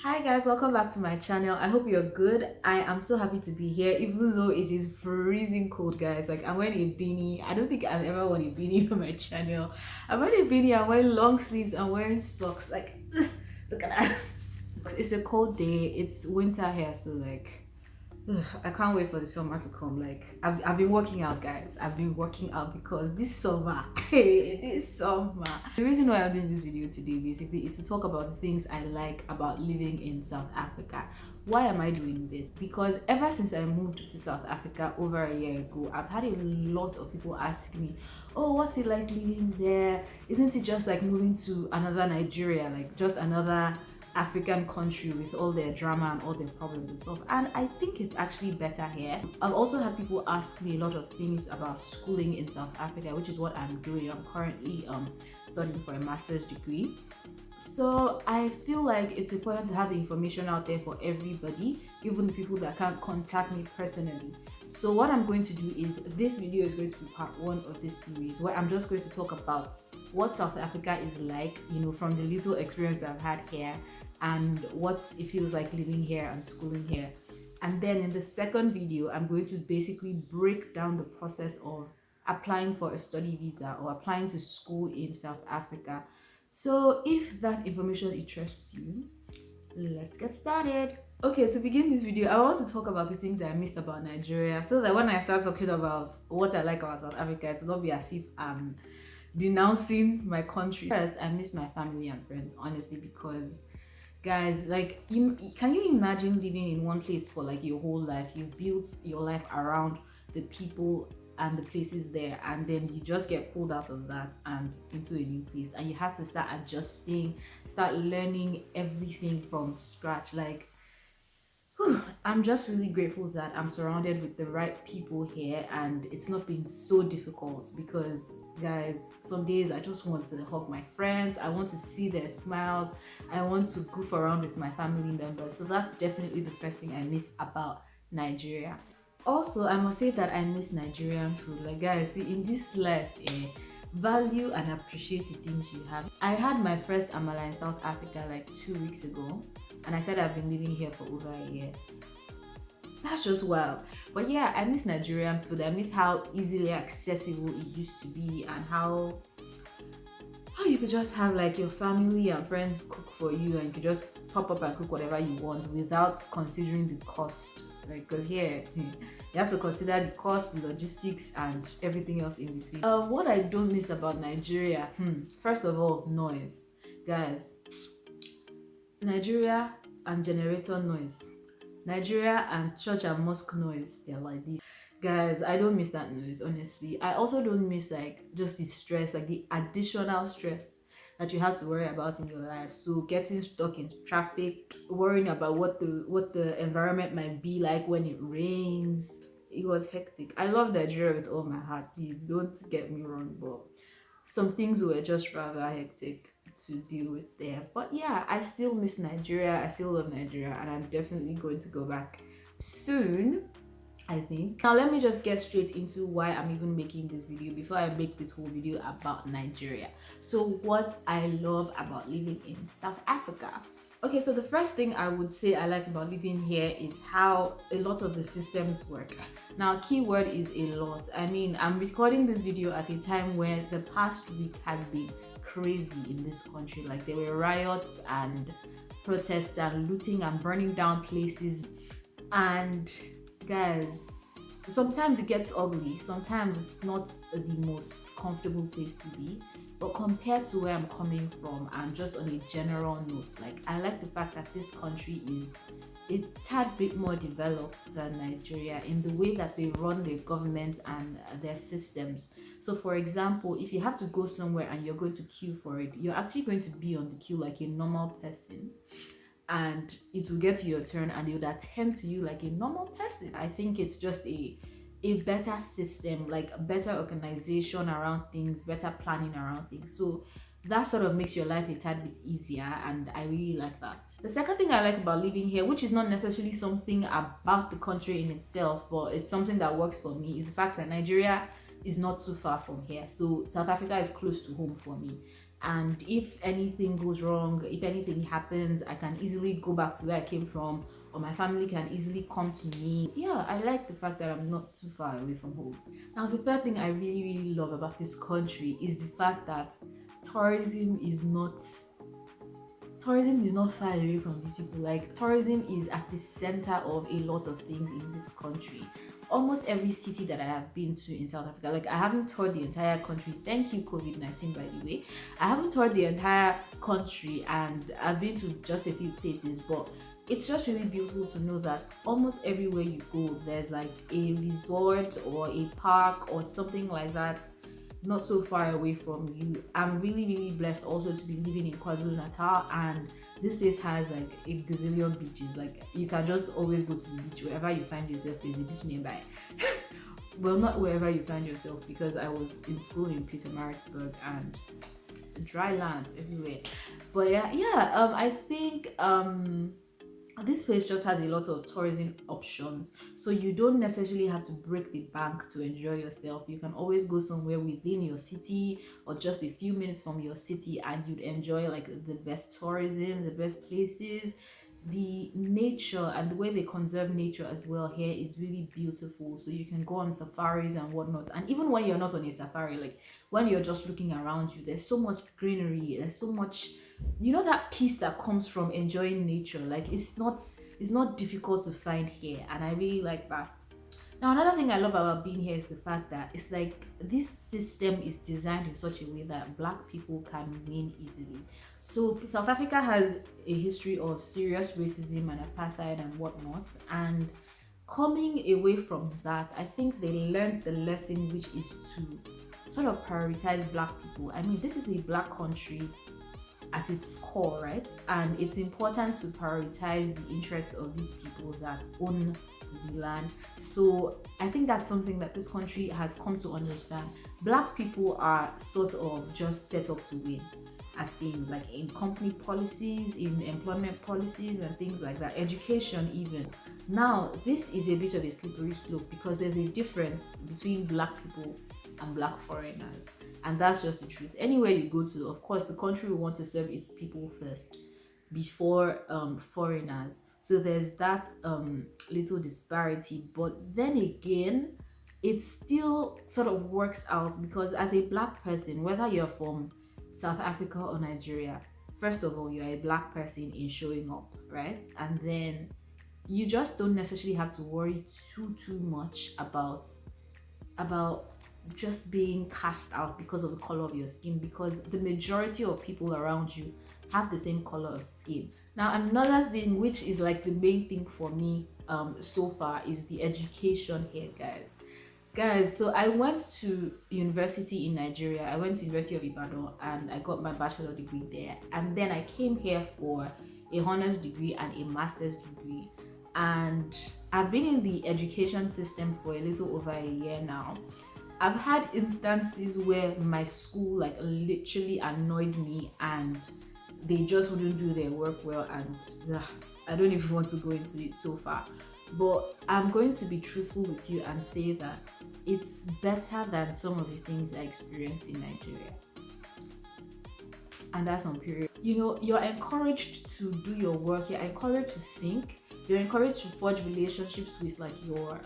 Hi guys, welcome back to my channel. I hope you're good. I am so happy to be here, even though it is freezing cold, guys. Like, I'm wearing a beanie. I don't think I've ever worn a beanie on my channel. I'm wearing a beanie, I'm wearing long sleeves, I'm wearing socks. Like, look at that. It's a cold day, it's winter here, so like I can't wait for the summer to come. Like, I've been working out, guys. I've been working out because this summer, hey, this summer. The reason why I'm doing this video today basically is to talk about the things I like about living in South Africa. Why am I doing this? Because ever since I moved to South Africa over a year ago, I've had a lot of people ask me, oh, what's it like living there? Isn't it just like moving to another Nigeria, like just another African country with all their drama and all their problems and stuff? And I think it's actually better here. I've also had people ask me a lot of things about schooling in South Africa, which is what I'm doing. I'm currently studying for a master's degree. So I feel like it's important to have the information out there for everybody, even the people that can't contact me personally. So what I'm going to do is, this video is going to be part one of this series where I'm just going to talk about what South Africa is like, you know, from the little experience I've had here and what it feels like living here and schooling here. And then in the second video, I'm going to basically break down the process of applying for a study visa or applying to school in South Africa. So if that information interests you, let's get started. Okay, to begin this video, I want to talk about the things that I missed about Nigeria, so that when I start talking about what I like about South Africa, it's not be as if I'm denouncing my country. First, I miss my family and friends, honestly, because guys, like, can you imagine living in one place for like your whole life? You've built your life around the people and the places there, and then you just get pulled out of that and into a new place, and you have to start adjusting, start learning everything from scratch. Like, I'm just really grateful that I'm surrounded with the right people here, and it's not been so difficult because, guys, some days I just want to hug my friends, I want to see their smiles, I want to goof around with my family members. So that's definitely the first thing I miss about Nigeria. Also, I must say that I miss Nigerian food. Like, guys, see, in this life, value and appreciate the things you have. I had my first amala in South Africa like 2 weeks ago, and I said I've been living here for over a year. That's just wild. But yeah, I miss Nigerian food. I miss how easily accessible it used to be, and how you could just have like your family and friends cook for you, and you could just pop up and cook whatever you want without considering the cost. Like, because here you have to consider the cost, the logistics, and everything else in between. What I don't miss about Nigeria, first of all, noise. Guys, Nigeria and generator noise, Nigeria and church and mosque noise, they're like this. Guys, I don't miss that noise, honestly. I also don't miss like just the stress, like the additional stress that you have to worry about in your life. So getting stuck in traffic, worrying about what the environment might be like when it rains. It was hectic. I love Nigeria with all my heart, please don't get me wrong, but some things were just rather hectic to deal with there. But yeah, I still miss Nigeria, I still love Nigeria, and I'm definitely going to go back soon, I think. Now let me just get straight into why I'm even making this video before I make this whole video about Nigeria. So what I love about living in South Africa. Okay, so the first thing I would say I like about living here is how a lot of the systems work. Now, keyword is a lot. I mean, I'm recording this video at a time where the past week has been crazy in this country. Like, there were riots and protests and looting and burning down places. And guys, sometimes it gets ugly, sometimes it's not the most comfortable place to be, but compared to where I'm coming from, and just on a general note, like, I like the fact that this country is a tad bit more developed than Nigeria in the way that they run their government and their systems. So for example, if you have to go somewhere and you're going to queue for it, you're actually going to be on the queue like a normal person, and it will get to your turn and they would attend to you like a normal person. I think it's just a better system, like a better organization around things, better planning around things. So that sort of makes your life a tad bit easier, and I really like that. The second thing I like about living here, which is not necessarily something about the country in itself, but it's something that works for me, is the fact that Nigeria is not too far from here. So South Africa is close to home for me. and if anything goes wrong, if anything happens, I can easily go back to where I came from, or my family can easily come to me. Yeah, I like the fact that I'm not too far away from home. Now, the third thing I really love about this country is the fact that tourism is not tourism is not far away from these people. Like, tourism is at the center of a lot of things in this country. Almost every city that I have been to in South Africa, like, I haven't toured the entire country. Thank you, COVID-19, by the way. I haven't toured the entire country, and I've been to just a few places, but it's just really beautiful to know that almost everywhere you go, there's like a resort or a park or something like that not so far away from you. I'm really blessed also to be living in KwaZulu Natal, and this place has like a gazillion beaches. Like, you can just always go to the beach wherever you find yourself. There's a beach nearby. Well, not wherever you find yourself, because I was in school in Pietermaritzburg and dry land everywhere. But I think this place just has a lot of tourism options, so you don't necessarily have to break the bank to enjoy yourself. You can always go somewhere within your city or just a few minutes from your city, and you'd enjoy like the best tourism, the best places. The nature and the way they conserve nature as well here is really beautiful, so you can go on safaris and whatnot. And even when you're not on a safari, like when you're just looking around you, there's so much greenery, there's so much, that peace that comes from enjoying nature. Like, it's not difficult to find here, and I really like that. Now, another thing I love about being here is the fact that it's like this system is designed in such a way that black people can win easily. So South Africa has a history of serious racism and apartheid and whatnot, and coming away from that, I think they learned the lesson, which is to sort of prioritize black people. I mean, this is a black country at its core, right? And it's important to prioritize the interests of these people that own the land. So I think that's something that this country has come to understand. Black people are sort of just set up to win at things like in company policies, in employment policies, and things like that, education even. Now, this is a bit of a slippery slope, because there's a difference between black people and black foreigners, and that's just the truth. Anywhere you go to, of course, the country will want to serve its people first before foreigners. So there's that little disparity, but then again, it still sort of works out, because as a black person, whether you're from South Africa or Nigeria, first of all, you're a black person in showing up, right? And then you just don't necessarily have to worry too much about just being cast out because of the color of your skin, because the majority of people around you have the same color of skin. Now, another thing, which is like the main thing for me so far, is the education here, guys. So I went to university in Nigeria. I went to University of Ibadan, and I got my bachelor degree there, and then I came here for a honors degree and a master's degree. And I've been in the education system for a little over a year now. I've had instances where my school like literally annoyed me, and they just wouldn't do their work well, and I don't even want to go into it so far. But I'm going to be truthful with you and say that it's better than some of the things I experienced in Nigeria. And that's on period. You're encouraged to do your work, you're encouraged to think, you're encouraged to forge relationships with like your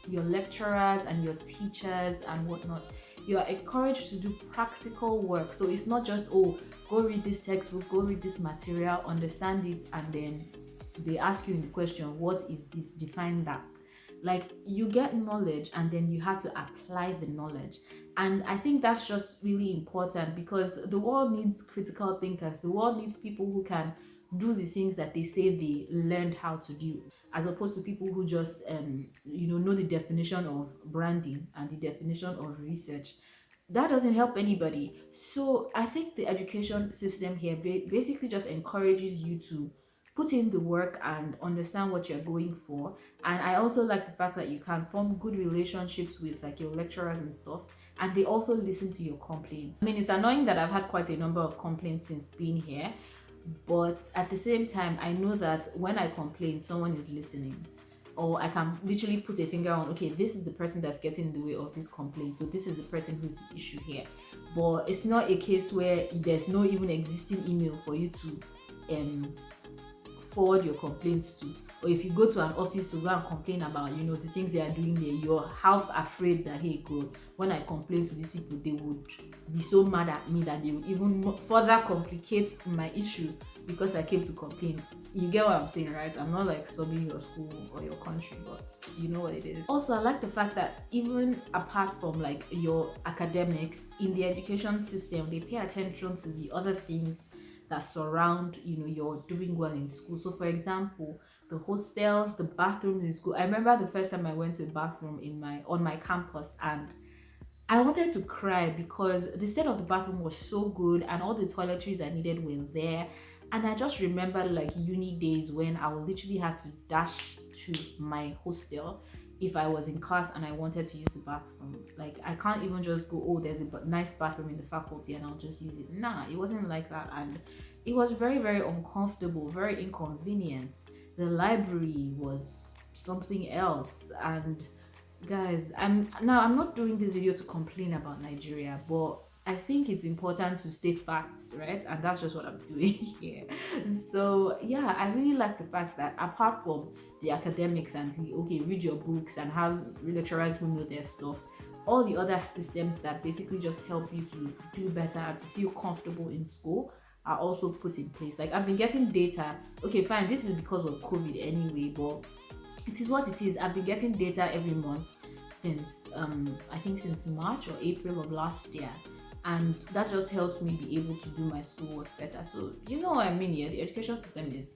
lecturers and your teachers and whatnot. You are encouraged to do practical work. So it's not just, oh, go read this textbook, go read this material, understand it, and then they ask you in the question, what is this? Define that. Like, you get knowledge and then you have to apply the knowledge. And I think that's just really important, because the world needs critical thinkers. The world needs people who can do the things that they say they learned how to do, as opposed to people who just know the definition of branding and the definition of research. That doesn't help anybody. So I think the education system here basically just encourages you to put in the work and understand what you're going for. And I also like the fact that you can form good relationships with like your lecturers and stuff, and they also listen to your complaints. I mean, it's annoying that I've had quite a number of complaints since being here, but at the same time, I know that when I complain, someone is listening. or I can literally put a finger on, okay, this is the person that's getting in the way of this complaint, so this is the person who's the issue here. But it's not a case where there's no even existing email for you to forward your complaints to, or if you go to an office to go and complain about, you know, the things they are doing there, you're half afraid that, hey God, when I complain to these people, they would be so mad at me that they would even further complicate my issue because I came to complain. You get what I'm saying, right? I'm not like subbing your school or your country, but you know what it is. Also, I like the fact that even apart from like your academics, in the education system, they pay attention to the other things that surround, you know, you're doing well in school. So for example, the hostels, the bathrooms in school. I remember the first time I went to a bathroom on my campus, and I wanted to cry because the state of the bathroom was so good and all the toiletries I needed were there. And I just remember like uni days when I would literally have to dash to my hostel if I was in class and I wanted to use the bathroom. Like, I can't even just go, oh, there's a nice bathroom in the faculty and I'll just use it. Nah, it wasn't like that. And it was very, very uncomfortable, very inconvenient. The library was something else. And guys, I'm not doing this video to complain about Nigeria, but I think it's important to state facts, right? And that's just what I'm doing here. So yeah, I really like the fact that apart from the academics and the, okay, read your books and have lecturers who know their stuff, all the other systems that basically just help you to do better and to feel comfortable in school are also put in place. Like, I've been getting data. Okay, fine, this is because of COVID anyway, but it is what it is. I've been getting data every month since I think since March or April of last year, and that just helps me be able to do my schoolwork better. So you know what I mean. Yeah, the education system is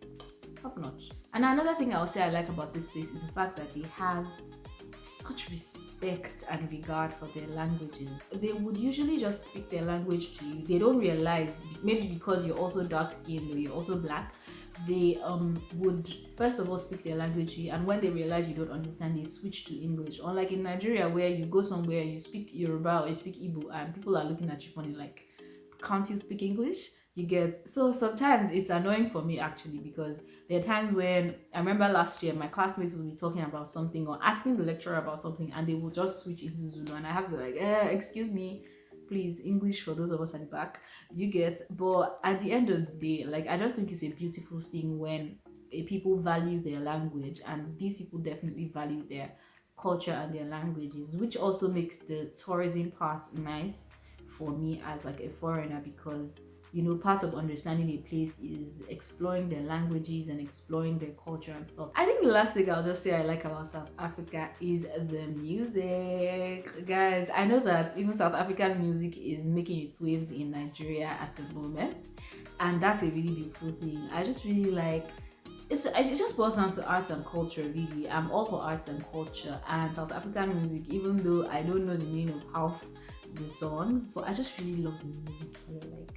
top notch. And another thing I'll say I like about this place is the fact that they have such respect and regard for their languages. They would usually just speak their language to you. They don't realize, maybe because you're also dark skinned or you're also black, they would first of all speak their language to you, and when they realize you don't understand, they switch to English. Unlike in Nigeria, where you go somewhere, you speak Yoruba or you speak Igbo and people are looking at you funny like, can't you speak English? You get, so sometimes it's annoying for me actually, because there are times when I remember last year my classmates would be talking about something or asking the lecturer about something and they will just switch into Zulu, and I have to like, excuse me, please, English for those of us at the back. You get, but at the end of the day, like, I just think it's a beautiful thing when people value their language, and these people definitely value their culture and their languages, which also makes the tourism part nice for me as like a foreigner, because you know, part of understanding a place is exploring their languages and exploring their culture and stuff. I think the last thing I'll just say I like about South Africa is the music. Guys, I know that even South African music is making its waves in Nigeria at the moment, and that's a really beautiful thing. I just really like it just boils down to arts and culture, really. I'm all for arts and culture, and South African music, even though I don't know the meaning of half the songs, but I just really love the music here. Like,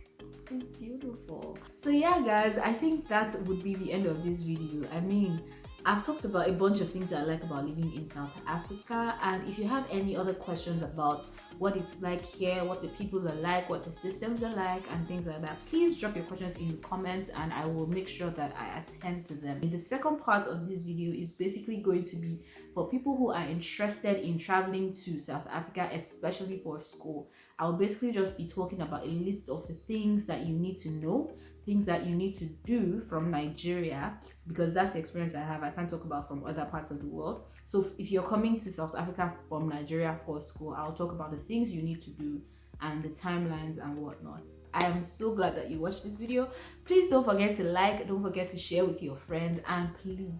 it's beautiful. So yeah guys, I think that would be the end of this video. I mean, I've talked about a bunch of things I like about living in South Africa, and if you have any other questions about what it's like here, what the people are like, what the systems are like, and things like that, please drop your questions in the comments and I will make sure that I attend to them. The second part of this video is basically going to be for people who are interested in traveling to South Africa, especially for school. I'll basically just be talking about a list of the things that you need to know, things that you need to do from Nigeria, because that's the experience I have. I can't talk about from other parts of the world. So if you're coming to South Africa from Nigeria for school, I'll talk about the things you need to do and the timelines and whatnot. I am so glad that you watched this video. Please don't forget to like, don't forget to share with your friends, and please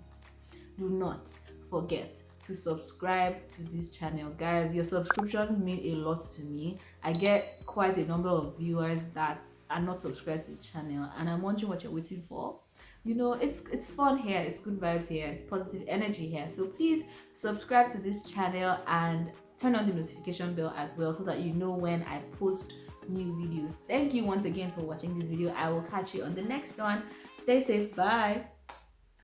do not forget to subscribe to this channel. Guys, your subscriptions mean a lot to me. I get quite a number of viewers that are not subscribed to the channel, and I'm wondering what you're waiting for. You know, it's fun here, it's good vibes here, it's positive energy here. So please subscribe to this channel and turn on the notification bell as well, so that you know when I post new videos. Thank you once again for watching this video. I will catch you on the next one. Stay safe. Bye.